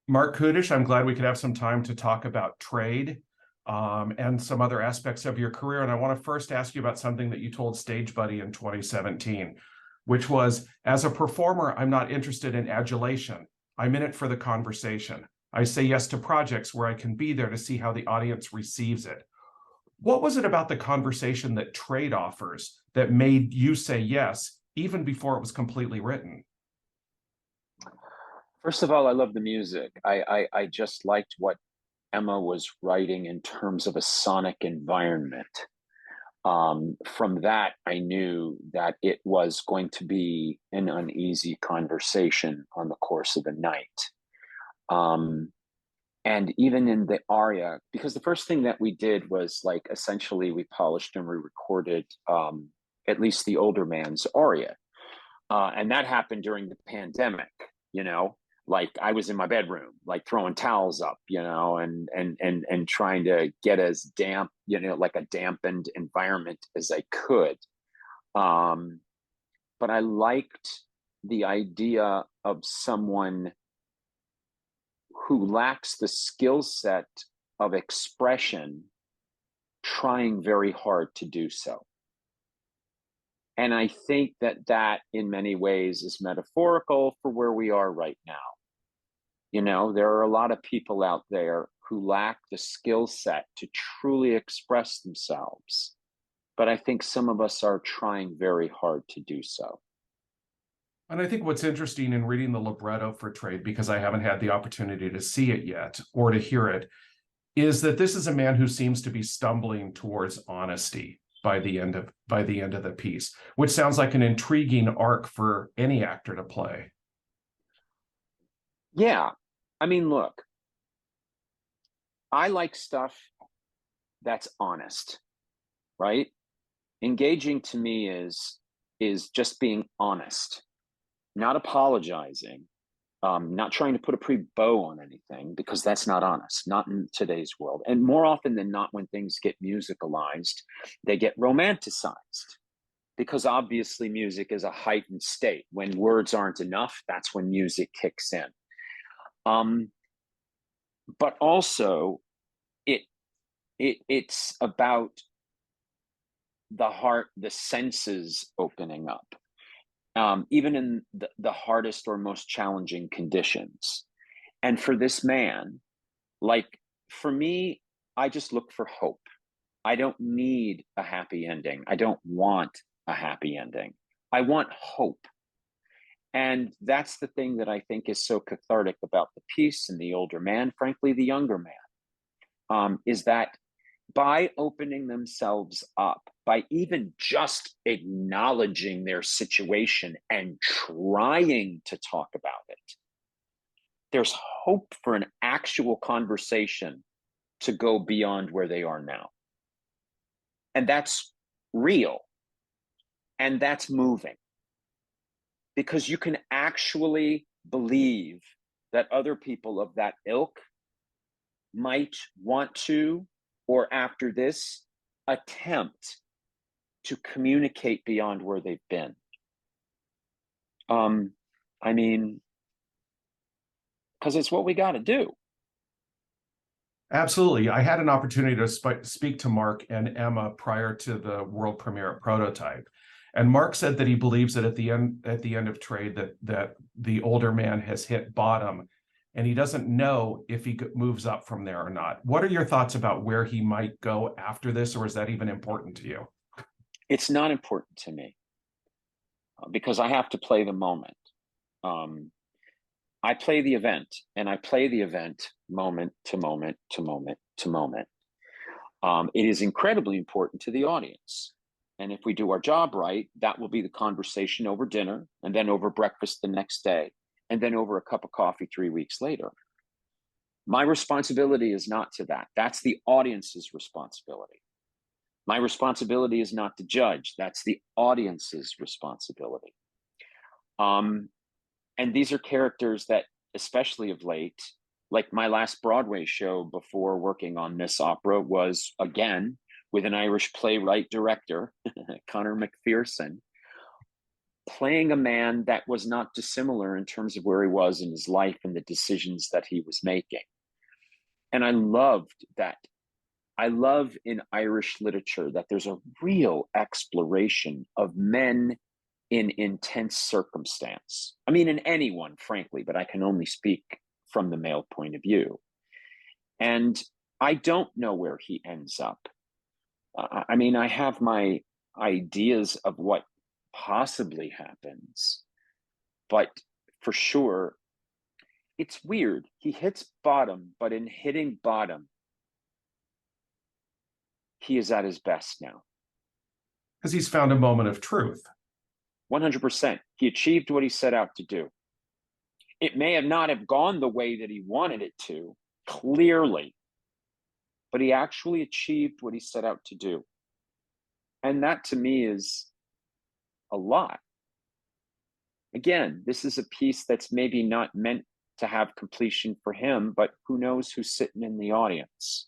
Marc Kudish, I'm glad we could have some time to talk about trade and some other aspects of your career. And I want to first ask you about something that you told Stage Buddy in 2017, which was, as a performer, I'm not interested in adulation. I'm in it for the conversation. I say yes to projects where I can be there to see how the audience receives it. What was it about the conversation that trade offers that made you say yes, even before it was completely written? First of all, I love the music. I just liked what Emma was writing in terms of a sonic environment. From that, I knew that it was going to be an uneasy conversation on the course of the night. Um, and even in the aria, because the first thing that we did was like essentially we polished and we recorded at least the older man's aria. And that happened during the pandemic, you know, like I was in my bedroom, like throwing towels up, and trying to get as damp, like a dampened environment as I could. Um, but I liked the idea of someone who lacks the skill set of expression trying very hard to do so. And I think that in many ways is metaphorical for where we are right now. There are a lot of people out there who lack the skill set to truly express themselves. But I think some of us are trying very hard to do so. And I think what's interesting in reading the libretto for Trade, because I haven't had the opportunity to see it yet or to hear it, is that this is a man who seems to be stumbling towards honesty by the end of the piece, which sounds like an intriguing arc for any actor to play. Yeah. I mean, look, I like stuff that's honest, right? Engaging to me is just being honest, not apologizing, not trying to put a pretty bow on anything, because that's not honest, not in today's world. And more often than not, when things get musicalized, they get romanticized, because obviously music is a heightened state. When words aren't enough, that's when music kicks in. But also, it's about the heart, the senses opening up, even in the hardest or most challenging conditions. And for this man, like for me, I just look for hope. I don't need a happy ending. I don't want a happy ending. I want hope. And that's the thing that I think is so cathartic about the piece and the older man, frankly, the younger man, is that by opening themselves up, by even just acknowledging their situation and trying to talk about it, there's hope for an actual conversation to go beyond where they are now. And that's real. And that's moving. Because you can actually believe that other people of that ilk might want to, or after this, attempt to communicate beyond where they've been. I mean, because it's what we got to do. Absolutely. I had an opportunity to speak to Marc and Emma prior to the world premiere at Prototype. And Marc said that he believes that at the end of Trade that the older man has hit bottom, and he doesn't know if he moves up from there or not. What are your thoughts about where he might go after this, or is that even important to you? It's not important to me, because I have to play the moment. I play the event, and I play the event moment to moment to moment to moment. It is incredibly important to the audience. And if we do our job right, that will be the conversation over dinner, and then over breakfast the next day, and then over a cup of coffee 3 weeks later. My responsibility is not to that. That's the audience's responsibility. My responsibility is not to judge. That's the audience's responsibility. And these are characters that, especially of late, like my last Broadway show before working on this opera was, again, with an Irish playwright director, Conor McPherson. playing a man that was not dissimilar in terms of where he was in his life and the decisions that he was making. And I loved that. I love in Irish literature that there's a real exploration of men in intense circumstance. I mean, in anyone, frankly, but I can only speak from the male point of view. And I don't know where he ends up. I mean, I have my ideas of what possibly happens, but for sure, it's weird. He hits bottom, but in hitting bottom, he is at his best now. Because he's found a moment of truth. 100%. He achieved what he set out to do. It may have not have gone the way that he wanted it to, clearly, but he actually achieved what he set out to do. And that to me is a lot. Again, this is a piece that's maybe not meant to have completion for him, but who knows who's sitting in the audience.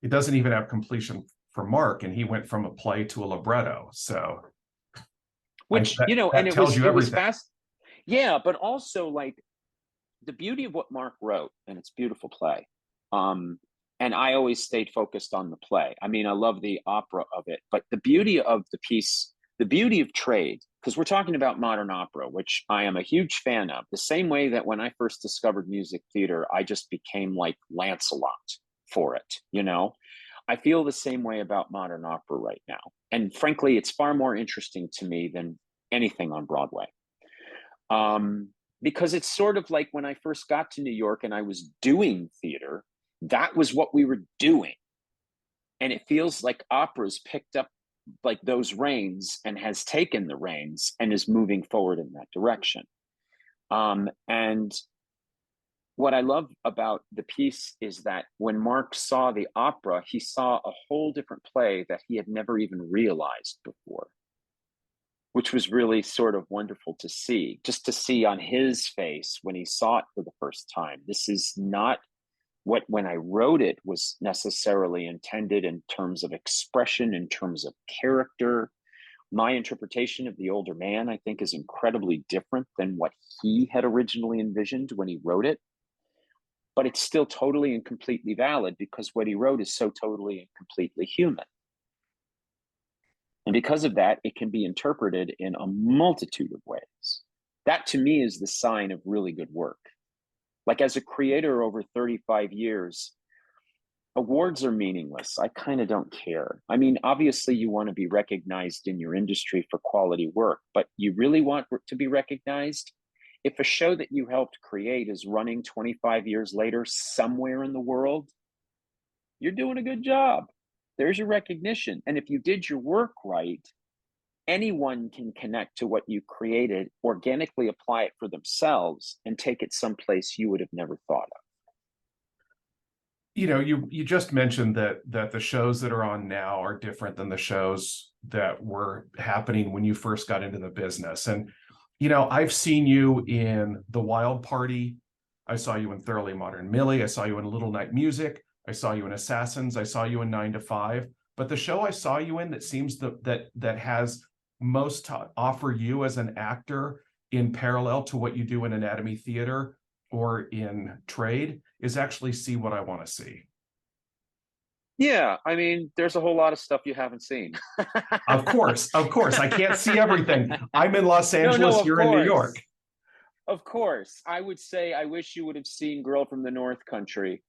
It doesn't even have completion for Marc, and he went from a play to a libretto. So, which, that, you know, that and tells you it was everything. fast. Yeah, but also like the beauty of what Marc wrote, and it's a beautiful play. And I always stayed focused on the play. I mean, I love the opera of it, but the beauty of the piece, the beauty of trade, because we're talking about modern opera, which I am a huge fan of, the same way that when I first discovered music theater, I just became like Lancelot for it, you know? I feel the same way about modern opera right now. And frankly, it's far more interesting to me than anything on Broadway. Because it's sort of like when I first got to New York and I was doing theater, that was what we were doing. And it feels like opera's picked up like those reins and has taken the reins and is moving forward in that direction. And what I love about the piece is that when Marc saw the opera, he saw a whole different play that he had never even realized before, which was really sort of wonderful to see, just to see on his face when he saw it for the first time. This is not what, when I wrote it, was necessarily intended in terms of expression, in terms of character. My interpretation of the older man, I think, is incredibly different than what he had originally envisioned when he wrote it. But it's still totally and completely valid because what he wrote is so totally and completely human. And because of that, it can be interpreted in a multitude of ways. That to me is the sign of really good work. Like as a creator over 35 years, awards are meaningless. I kind of don't care. I mean, obviously you want to be recognized in your industry for quality work, but you really want to be recognized? If a show that you helped create is running 25 years later somewhere in the world, you're doing a good job. There's your recognition. And if you did your work right, anyone can connect to what you created, organically apply it for themselves, and take it someplace you would have never thought of. You know, you just mentioned that the shows that are on now are different than the shows that were happening when you first got into the business. And, you know, I've seen you in The Wild Party. I saw you in Thoroughly Modern Millie. I saw you in Little Night Music. I saw you in Assassins. I saw you in 9 to 5. But the show I saw you in that seems that has most to offer you as an actor in parallel to what you do in Anatomy Theater or in trade is actually See What I Want to See. Yeah, I mean, there's a whole lot of stuff you haven't seen. Of course. I can't see everything. I'm in Los Angeles, No, of you're in New York. course. Of course. I would say I wish you would have seen Girl from the North Country,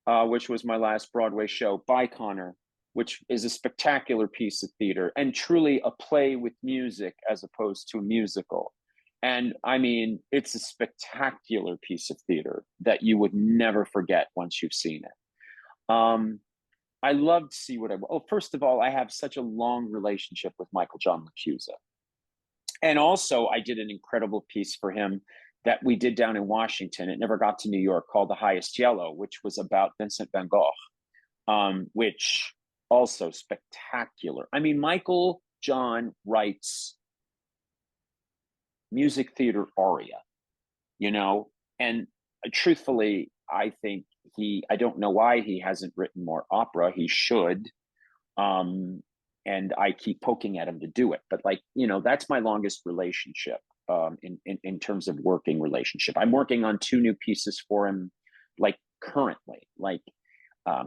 which was my last Broadway show, by Connor, which is a spectacular piece of theater and truly a play with music as opposed to a musical. And I mean, it's a spectacular piece of theater that you would never forget once you've seen it. I loved See What I Want. Oh, first of all, I have such a long relationship with Michael John LaChiusa. And also, I did an incredible piece for him that we did down in Washington. It never got to New York, called The Highest Yellow, which was about Vincent van Gogh, which also spectacular. I mean, Michael John writes music theater aria, you know, and truthfully, I think I don't know why he hasn't written more opera. He should. and I keep poking at him to do it. But like, that's my longest relationship, in terms of working relationship. I'm working on 2 new pieces for him, like currently. Like,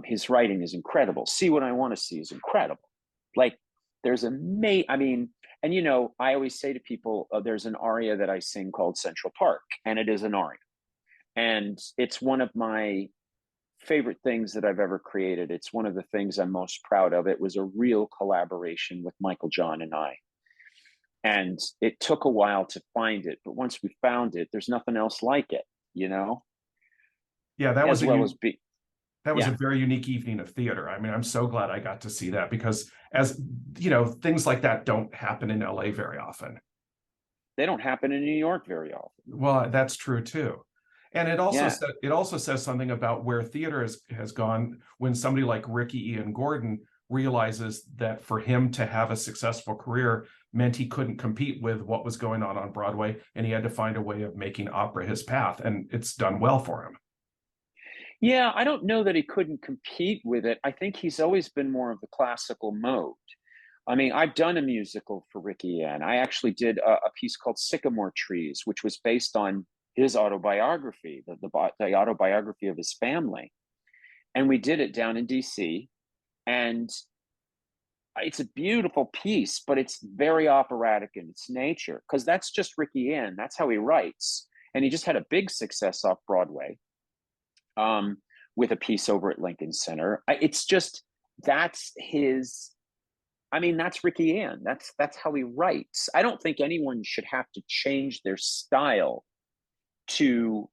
his writing is incredible. See What I Want to See is incredible. Like, there's I mean, and I always say to people, there's an aria that I sing called Central Park, and it is an aria, and it's one of my favorite things that I've ever created. It's one of the things I'm most proud of. It was a real collaboration with Michael John and I. And it took a while to find it, but once we found it, there's nothing else like it, Yeah, that was as well as be. that was a Yeah, very unique evening of theater. I mean, I'm so glad I got to see that because, as things like that don't happen in LA very often. they don't happen in New York very often. Well, that's true too. And Yeah. it also says something about where theater has gone when somebody like Ricky Ian Gordon realizes that for him to have a successful career meant he couldn't compete with what was going on Broadway, and he had to find a way of making opera his path, and it's done well for him. Yeah, I don't know that he couldn't compete with it. I think he's always been more of the classical mode. I mean, I've done a musical for Ricky Ann. I actually did a piece called Sycamore Trees, which was based on his autobiography, the autobiography of his family. And we did it down in DC. And it's a beautiful piece, but it's very operatic in its nature because that's just Ricky Ann. That's how he writes. And he just had a big success off Broadway, with a piece over at Lincoln Center. It's just, that's his. I mean, that's Ricky Ann. That's how he writes. I don't think anyone should have to change their style to,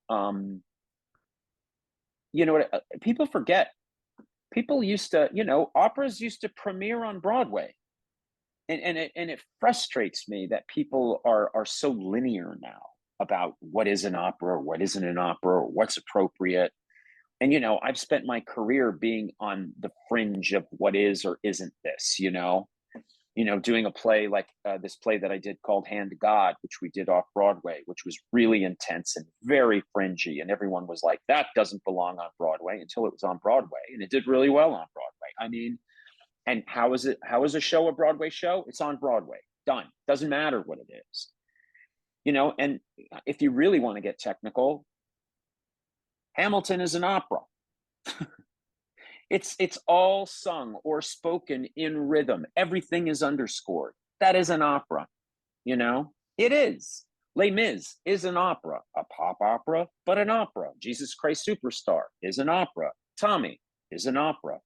what people forget. People used to, operas used to premiere on Broadway, and it frustrates me that people are so linear now about what is an opera, what isn't an opera, or what's appropriate. And I've spent my career being on the fringe of what is or isn't this, doing a play like this play that I did called Hand to God, which we did off Broadway, which was really intense and very fringy. And everyone was like, that doesn't belong on Broadway, until it was on Broadway. And it did really well on Broadway. I mean, and how is it? How is a show a Broadway show? It's on Broadway. Done. Doesn't matter what it is. And if you really want to get technical, Hamilton is an opera. It's all sung or spoken in rhythm. Everything is underscored. That is an opera, It is. Les Mis is an opera, a pop opera, but an opera. Jesus Christ Superstar is an opera. Tommy is an opera.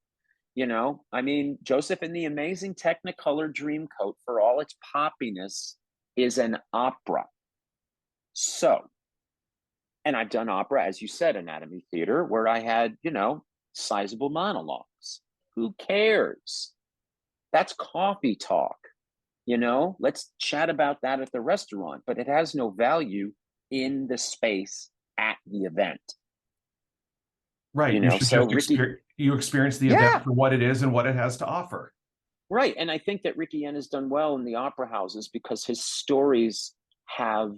I mean, Joseph and the Amazing Technicolor Dreamcoat, for all its poppiness, is an opera. So, and I've done opera, as you said, Anatomy Theater, where I had, sizable monologues. Who cares? That's coffee talk. Let's chat about that at the restaurant, but it has no value in the space at the event. Right. You should So just Ricky, experience the event yeah, for what it is and what it has to offer. right. And I think that Ricky Ann has done well in the opera houses because his stories have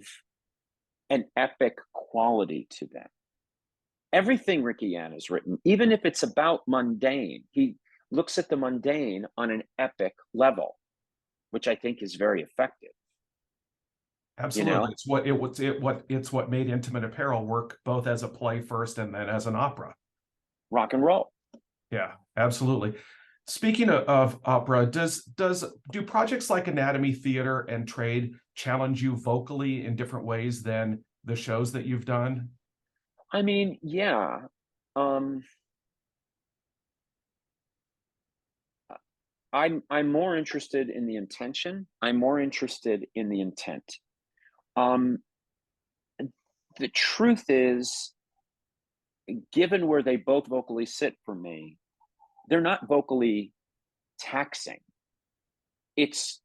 an epic quality to them. Everything Ricky Ann has written, even if it's about mundane, he looks at the mundane on an epic level, which I think is very effective. Absolutely. It's what made Intimate Apparel work both as a play first and then as an opera. Rock and roll. Yeah, absolutely. Speaking of opera, do projects like Anatomy Theater and Trade challenge you vocally in different ways than the shows that you've done? I mean, yeah. I'm more interested in the intention. I'm more interested in the intent. Um, the truth is, given where they both vocally sit for me, they're not vocally taxing. It's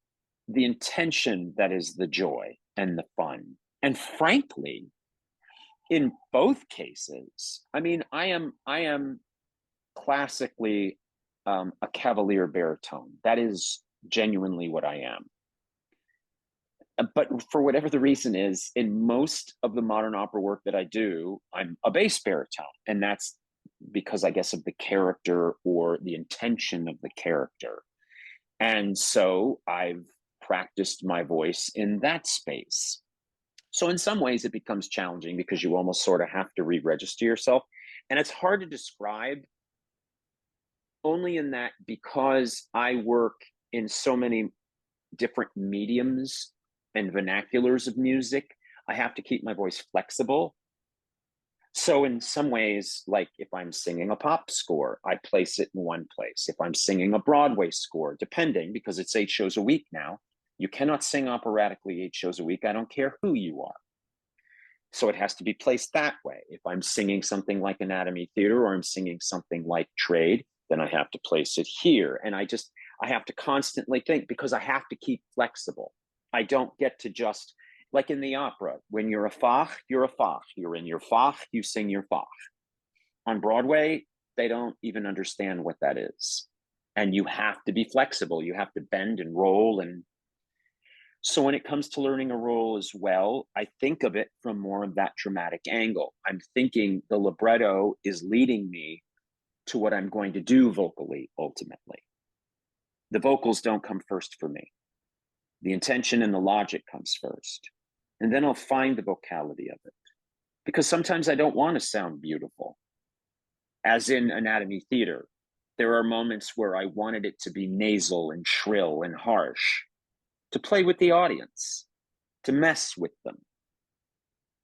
the intention that is the joy and the fun. And frankly, in both cases, I mean, I am classically a cavalier baritone. That is genuinely what I am. But for whatever the reason is, in most of the modern opera work that I do, I'm a bass baritone. And that's because I guess of the character or the intention of the character. And so I've practiced my voice in that space. So in some ways it becomes challenging because you almost sort of have to re-register yourself. And it's hard to describe, only in that because I work in so many different mediums and vernaculars of music, I have to keep my voice flexible. So in some ways, like if I'm singing a pop score, I place it in one place. If I'm singing a Broadway score, depending, because it's 8 shows a week now, you cannot sing operatically 8 shows a week. I don't care who you are. So it has to be placed that way. If I'm singing something like Anatomy Theater or I'm singing something like Trade, then I have to place it here. And I have to constantly think because I have to keep flexible. I don't get to just, like in the opera, when you're a Fach, you're a Fach. You're in your Fach, you sing your Fach. On Broadway, they don't even understand what that is. And you have to be flexible. You have to bend and roll. And so when it comes to learning a role as well, I think of it from more of that dramatic angle. I'm thinking the libretto is leading me to what I'm going to do vocally, ultimately. The vocals don't come first for me. The intention and the logic comes first. And then I'll find the vocality of it. Because sometimes I don't want to sound beautiful. As in Anatomy Theater, there are moments where I wanted it to be nasal and shrill and harsh, to play with the audience, to mess with them,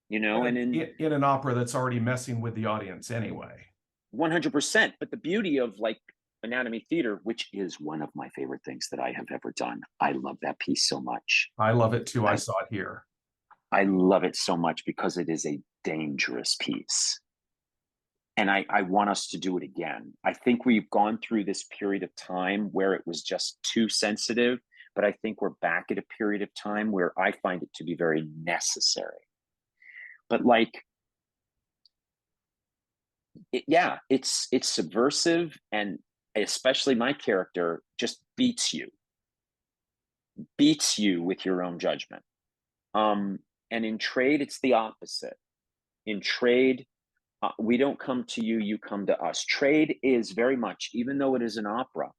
you know, But and in an opera that's already messing with the audience anyway. 100%. But the beauty of like Anatomy Theater, which is one of my favorite things that I have ever done. I love that piece so much. I love it too. I saw it here. I love it so much because it is a dangerous piece. And I want us to do it again. I think we've gone through this period of time where it was just too sensitive, but I think we're back at a period of time where I find it to be very necessary. But like, it's subversive, and especially my character just beats you with your own judgment. And in Trade, it's the opposite. In Trade, we don't come to you, you come to us. Trade is very much, even though it is an opera,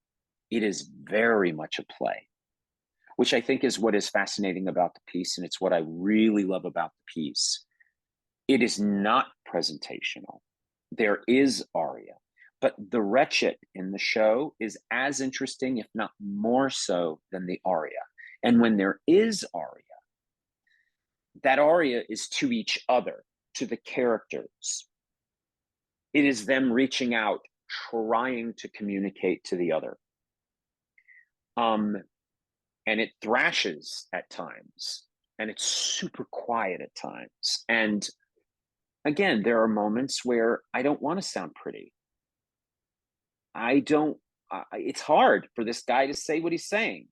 it is very much a play, which I think is what is fascinating about the piece. And it's what I really love about the piece. It is not presentational. There is aria, but the wretched in the show is as interesting, if not more so, than the aria. And when there is aria, that aria is to each other, to the characters. It is them reaching out, trying to communicate to the other. And it thrashes at times, and it's super quiet at times. And again, there are moments where I don't want to sound pretty. It's hard for this guy to say what he's saying.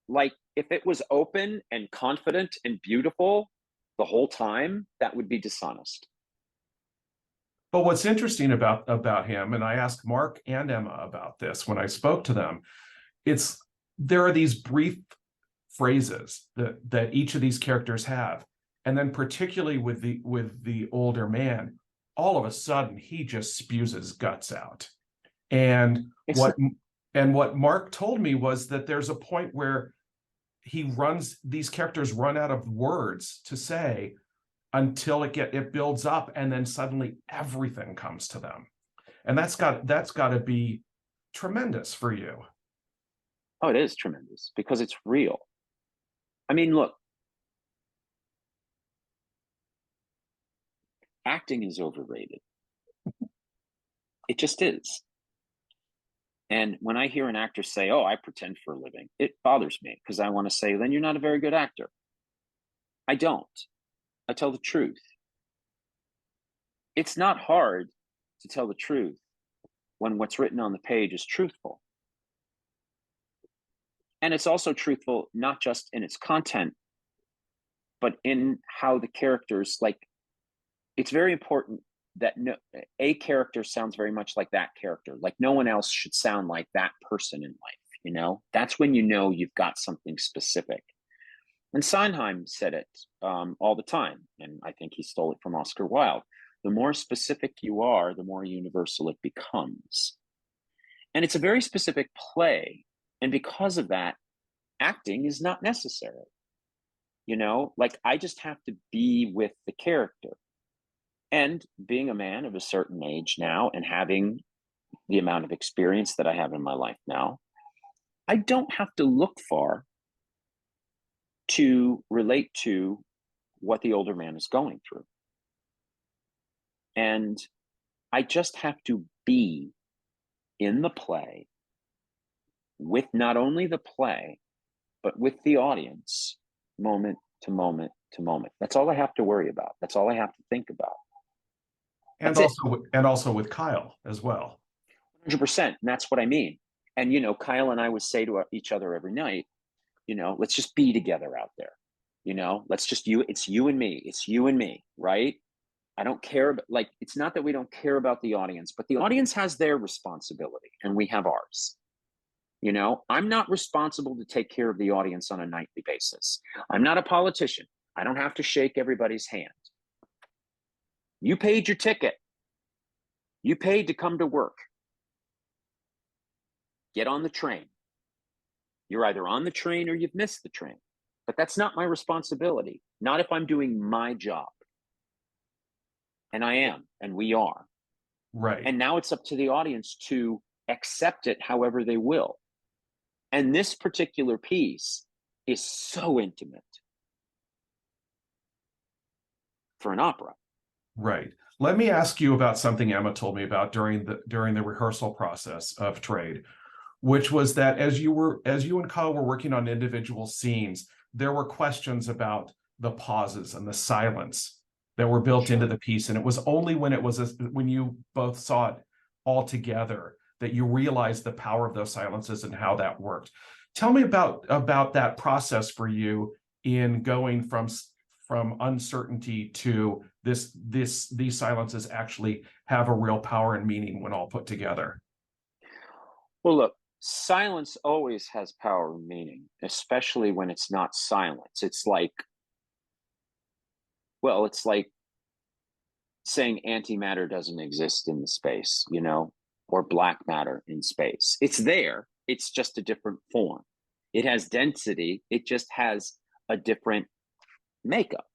Like, if it was open and confident and beautiful the whole time, that would be dishonest. But what's interesting about him, and I asked Mark and Emma about this when I spoke to them, there are these brief phrases that each of these characters have, and then particularly with the older man, all of a sudden he just spews his guts out. And what Mark told me was that there's a point where these characters run out of words to say until it builds up, and then suddenly everything comes to them. And that's got to be tremendous for you. Oh, it is tremendous because it's real. I mean, look, acting is overrated. It just is. And when I hear an actor say, "Oh, I pretend for a living," it bothers me because I want to say, then you're not a very good actor. I don't. I tell the truth. It's not hard to tell the truth when what's written on the page is truthful. And it's also truthful, not just in its content, but in how the characters, like, it's very important that a character sounds very much like that character. Like, no one else should sound like that person in life, you know? That's when you know you've got something specific. And Sondheim said it all the time, and I think he stole it from Oscar Wilde. The more specific you are, the more universal it becomes. And it's a very specific play, And because of that, acting is not necessary. Like I just have to be with the character. And being a man of a certain age now and having the amount of experience that I have in my life now, I don't have to look far to relate to what the older man is going through. And I just have to be in the play with not only the play, but with the audience, moment to moment to moment. That's all I have to worry about. That's all I have to think about. And That's it. also with Kyle as well. 100%. And that's what I mean. And, Kyle and I would say to each other every night, let's just be together out there. Let's just it's you and me. It's you and me, right? I don't care. Like, it's not that we don't care about the audience, but the audience has their responsibility and we have ours. I'm not responsible to take care of the audience on a nightly basis. I'm not a politician. I don't have to shake everybody's hand. You paid your ticket. You paid to come to work. Get on the train. You're either on the train or you've missed the train. But that's not my responsibility. Not if I'm doing my job. And I am, and we are. Right. And now it's up to the audience to accept it however they will. And this particular piece is so intimate for an opera. Right. Let me ask you about something Emma told me about during the rehearsal process of Trade, which was that as you and Kyle were working on individual scenes, there were questions about the pauses and the silence that were built into the piece. And it was only when when you both saw it all together that you realized the power of those silences and how that worked. Tell me about that process for you in going from uncertainty to these silences actually have a real power and meaning when all put together. Well, look, silence always has power and meaning, especially when it's not silence. It's like saying antimatter doesn't exist in the space, or black matter in space. It's there. It's just a different form. It has density. It just has a different makeup.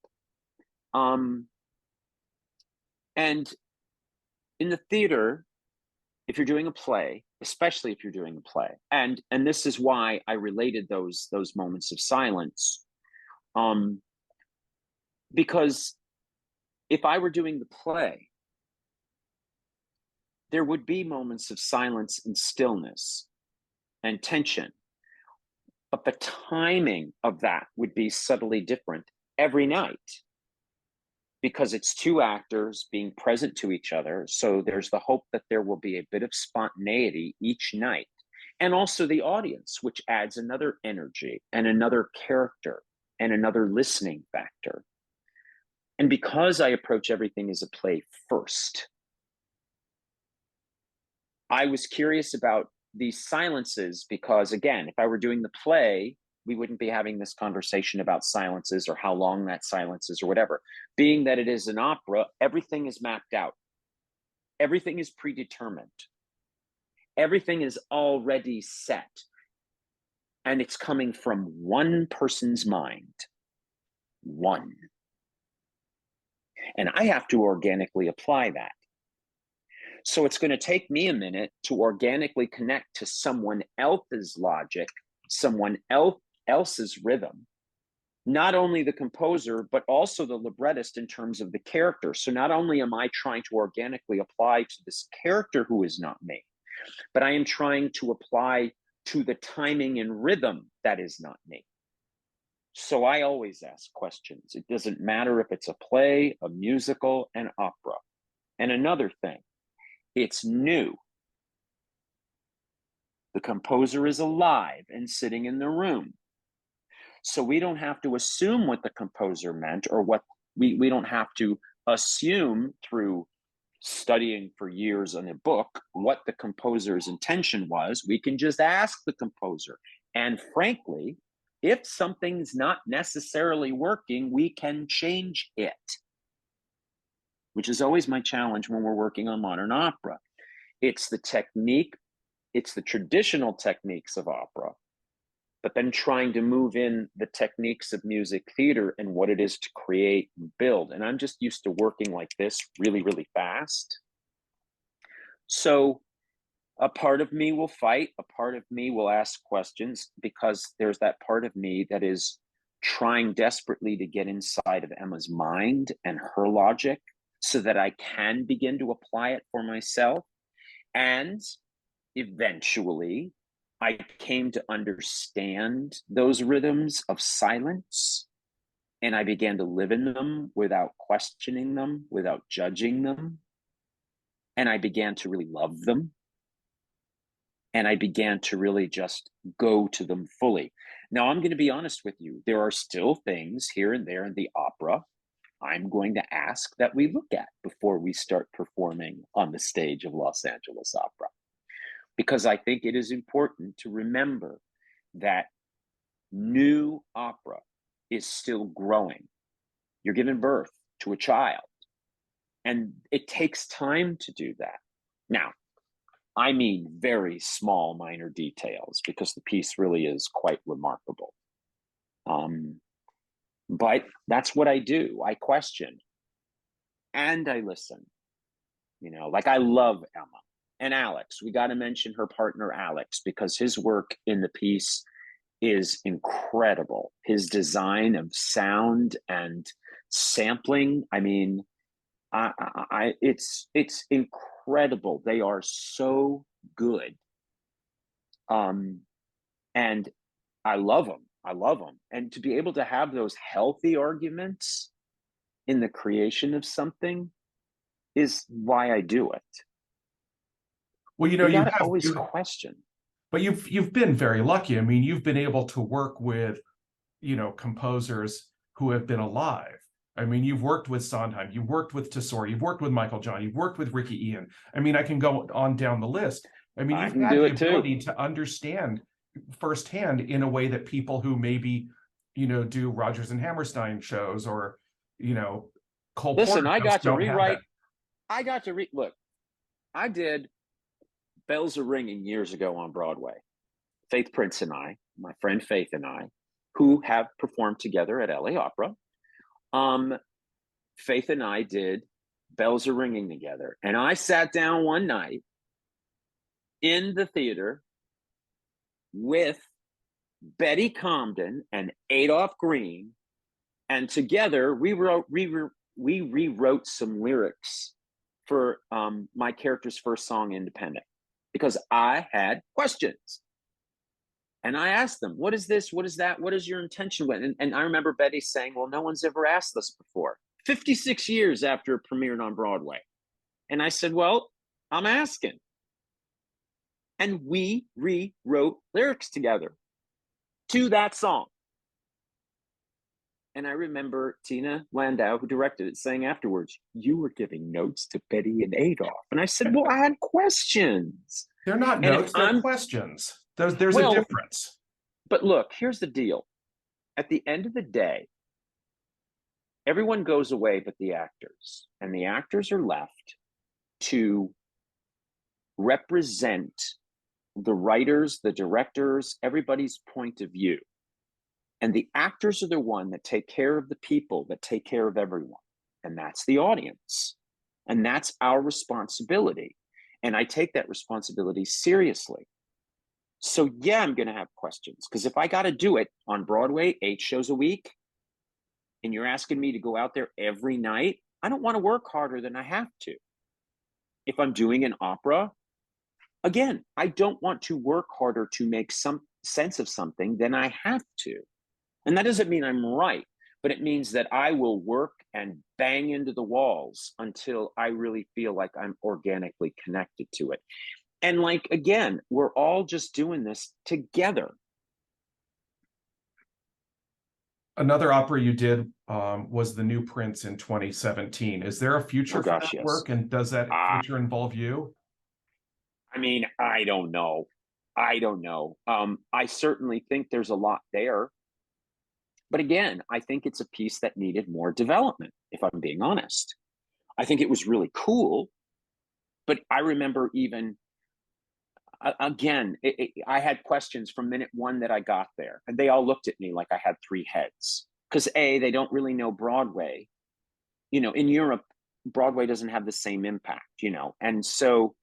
And in the theater, if you're doing a play, especially if you're doing a play, and this is why I related those moments of silence, because if I were doing the play, there would be moments of silence and stillness and tension, but the timing of that would be subtly different every night because it's two actors being present to each other. So there's the hope that there will be a bit of spontaneity each night, and also the audience, which adds another energy and another character and another listening factor. And because I approach everything as a play first, I was curious about these silences because, again, if I were doing the play, we wouldn't be having this conversation about silences or how long that silence is or whatever. Being that it is an opera, everything is mapped out. Everything is predetermined. Everything is already set. And it's coming from one person's mind. One. And I have to organically apply that. So it's going to take me a minute to organically connect to someone else's logic, someone else's rhythm, not only the composer, but also the librettist in terms of the character. So not only am I trying to organically apply to this character who is not me, but I am trying to apply to the timing and rhythm that is not me. So I always ask questions. It doesn't matter if it's a play, a musical, an opera. And another thing, it's new. The composer is alive and sitting in the room. So we don't have to assume what the composer meant, or what we don't have to assume through studying for years on a book what the composer's intention was. We can just ask the composer. And frankly, if something's not necessarily working, we can change it, which is always my challenge when we're working on modern opera. It's the technique it's the traditional techniques of opera, but then trying to move in the techniques of music theater and what it is to create and build. And I'm just used to working like this really, really fast. So a part of me will fight, a part of me will ask questions, because there's that part of me that is trying desperately to get inside of Emma's mind and her logic so that I can begin to apply it for myself. And eventually, I came to understand those rhythms of silence, and I began to live in them without questioning them, without judging them. And I began to really love them. And I began to really just go to them fully. Now, I'm going to be honest with you. There are still things here and there in the opera I'm going to ask that we look at before we start performing on the stage of Los Angeles Opera. Because I think it is important to remember that new opera is still growing. You're giving birth to a child, and it takes time to do that. Now, I mean very small, minor details, because the piece really is quite remarkable. But that's what I do. I question and I listen. Like, I love Emma and Alex. We got to mention her partner, Alex, because his work in the piece is incredible. His design of sound and sampling, I mean, it's incredible. They are so good. And I love them. I love them. And to be able to have those healthy arguments in the creation of something is why I do it. Well, you gotta always question. But you've been very lucky. I mean, you've been able to work with, composers who have been alive. I mean, you've worked with Sondheim, you've worked with Tessori, you've worked with Michael John, you've worked with Ricky Ian. I mean, I can go on down the list. I mean, you've had the ability to understand firsthand in a way that people who maybe, do Rodgers and Hammerstein shows or, Cole Listen, Porter I got to rewrite. Look, I did Bells Are Ringing years ago on Broadway. Faith Prince and I, my friend Faith and I, who have performed together at LA Opera, Faith and I did Bells Are Ringing together. And I sat down one night in the theater with Betty Comden and Adolph Green, and together we rewrote some lyrics for my character's first song, Independent, because I had questions. And I asked them, what is this? What is that? What is your intention with it? And I remember Betty saying, well, no one's ever asked this before, 56 years after it premiered on Broadway. And I said, well, I'm asking. And we rewrote lyrics together to that song. And I remember Tina Landau, who directed it, saying afterwards, you were giving notes to Betty and Adolph. And I said, well, I had questions. They're not notes, they're questions. There's a difference. But look, here's the deal. At the end of the day, everyone goes away but the actors. And the actors are left to represent the writers, the directors, everybody's point of view. And the actors are the one that take care of the people, that take care of everyone. And that's the audience. And that's our responsibility. And I take that responsibility seriously. So yeah, I'm going to have questions, because if I got to do it on Broadway, 8 shows a week, and you're asking me to go out there every night, I don't want to work harder than I have to. If I'm doing an opera, again, I don't want to work harder to make some sense of something than I have to. And that doesn't mean I'm right, but it means that I will work and bang into the walls until I really feel like I'm organically connected to it. And like, again, we're all just doing this together. Another opera you did was The New Prince in 2017. Is there a future for that work? And does that future involve you? I mean, I don't know. I certainly think there's a lot there. But again, I think it's a piece that needed more development, if I'm being honest. I think it was really cool. But I remember even again, I had questions from minute one that I got there, and they all looked at me like I had three heads. Because they don't really know Broadway. In Europe, Broadway doesn't have the same impact, and so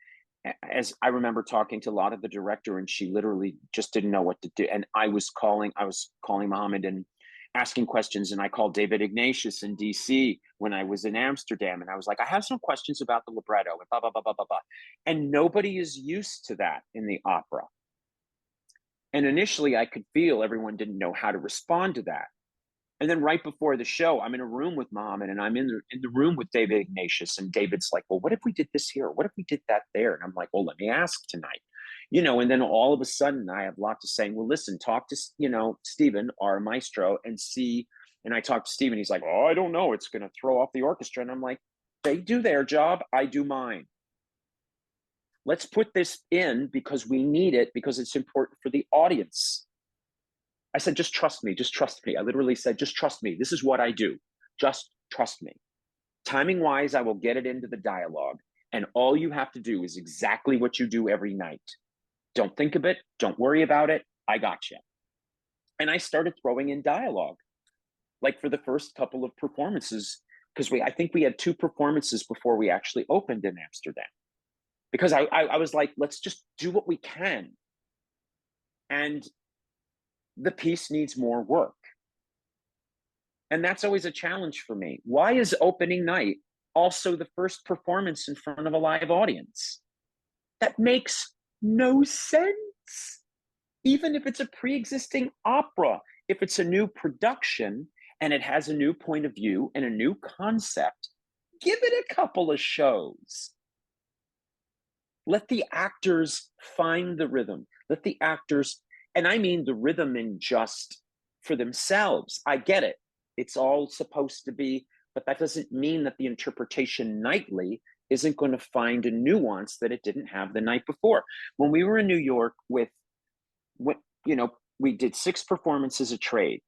as I remember talking to a lot of the director, and she literally just didn't know what to do. And I was calling Mohammed and asking questions, and I called David Ignatius in DC when I was in Amsterdam, and I was like, I have some questions about the libretto and blah blah blah blah blah blah. And nobody is used to that in the opera. And initially, I could feel everyone didn't know how to respond to that. And then right before the show, I'm in a room with Mohammed, and I'm in the room with David Ignatius, and David's like, well, what if we did this here? What if we did that there? And I'm like, well, let me ask tonight. And then all of a sudden I have a lot to say. Well, listen, talk to, Stephen, our maestro, and see. And I talked to Stephen. He's like, oh, I don't know. It's going to throw off the orchestra. And I'm like, they do their job. I do mine. Let's put this in because we need it, because it's important for the audience. I said, just trust me. Just trust me. I literally said, just trust me. This is what I do. Just trust me. Timing wise, I will get it into the dialogue. And all you have to do is exactly what you do every night. Don't think of it. Don't worry about it. I got you. And I started throwing in dialogue, like for the first couple of performances, because I think we had 2 performances before we actually opened in Amsterdam. Because I was like, let's just do what we can. And the piece needs more work. And that's always a challenge for me. Why is opening night also the first performance in front of a live audience? That makes no sense. Even if it's a pre-existing opera, if it's a new production and it has a new point of view and a new concept, give it a couple of shows. Let the actors find the rhythm. Let the actors, and I mean the rhythm in just for themselves. I get it. It's all supposed to be, but that doesn't mean that the interpretation nightly isn't going to find a nuance that it didn't have the night before. When we were in New York we did 6 performances a trade.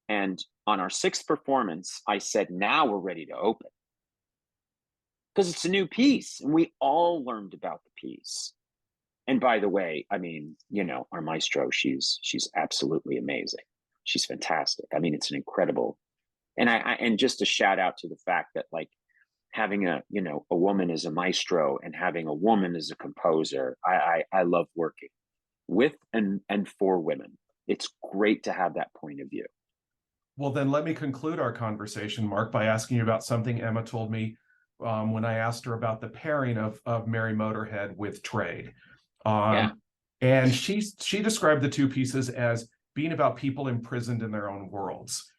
And on our 6th performance, I said, now we're ready to open. Because it's a new piece and we all learned about the piece. And by the way, I mean, our maestro, she's absolutely amazing. She's fantastic. I mean, it's an incredible, and just a shout out to the fact that like having a woman as a maestro and having a woman as a composer, I love working with and for women. It's great to have that point of view. Well, then let me conclude our conversation, Mark, by asking you about something Emma told me when I asked her about the pairing of Merry Motorhead with Trade. Yeah. And she described the 2 pieces as being about people imprisoned in their own worlds.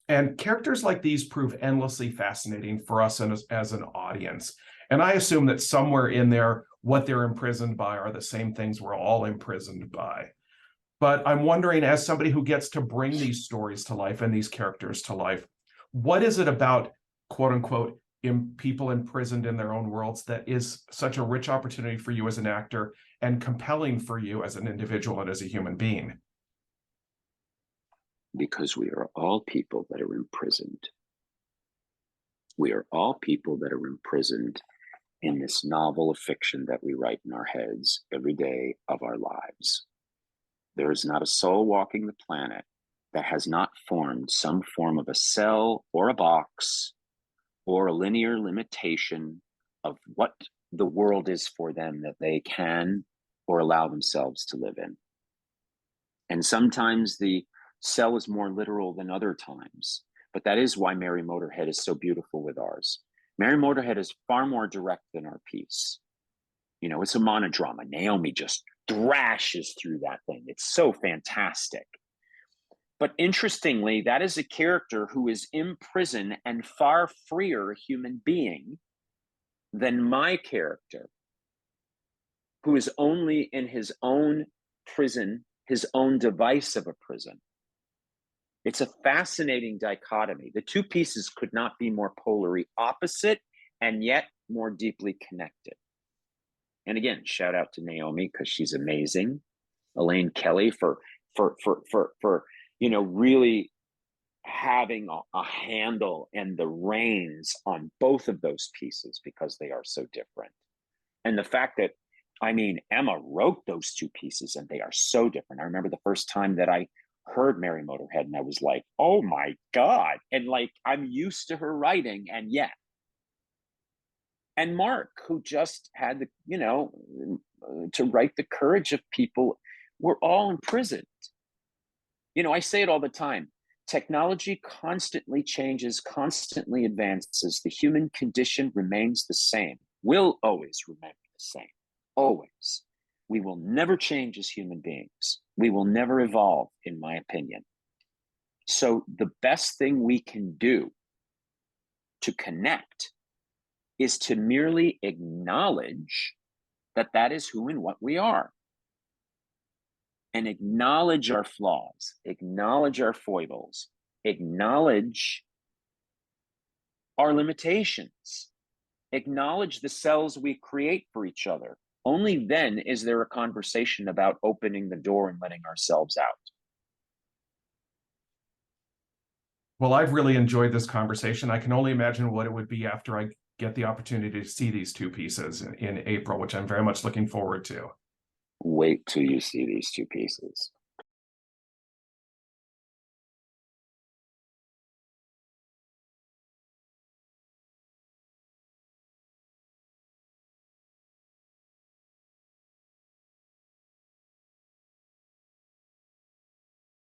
And characters like these prove endlessly fascinating for us as an audience. And I assume that somewhere in there, what they're imprisoned by are the same things we're all imprisoned by. But I'm wondering, as somebody who gets to bring these stories to life and these characters to life, what is it about, quote unquote, people imprisoned in their own worlds that is such a rich opportunity for you as an actor and compelling for you as an individual and as a human being? Because we are all people that are imprisoned. We are all people that are imprisoned in this novel of fiction that we write in our heads every day of our lives. There is not a soul walking the planet that has not formed some form of a cell or a box or a linear limitation of what the world is for them that they can or allow themselves to live in. And sometimes the cell is more literal than other times, but that is why Merry Motorhead is so beautiful with ours. Merry Motorhead is far more direct than our piece. It's a monodrama. Naomi just thrashes through that thing. It's so fantastic. But interestingly, that is a character who is in prison and far freer human being than my character, who is only in his own prison, his own device of a prison. It's a fascinating dichotomy. The 2 pieces could not be more polarly opposite and yet more deeply connected. And again, shout out to Naomi because she's amazing. Elaine Kelly for really having a handle and the reins on both of those pieces because they are so different. And the fact that I mean, Emma wrote those two pieces and they are so different. I remember the first time that I heard Mary Motorhead and I was like, oh my God. And like, I'm used to her writing, and yet. And Mark, who just had the, to write the courage of people, we're all imprisoned. I say it all the time. Technology constantly changes, constantly advances. The human condition remains the same, will always remain the same, always. We will never change as human beings. We will never evolve, in my opinion. So the best thing we can do to connect is to merely acknowledge that that is who and what we are. And acknowledge our flaws, acknowledge our foibles, acknowledge our limitations, acknowledge the cells we create for each other. Only then is there a conversation about opening the door and letting ourselves out. Well, I've really enjoyed this conversation. I can only imagine what it would be after I get the opportunity to see these two pieces in April, which I'm very much looking forward to. Wait till you see these two pieces.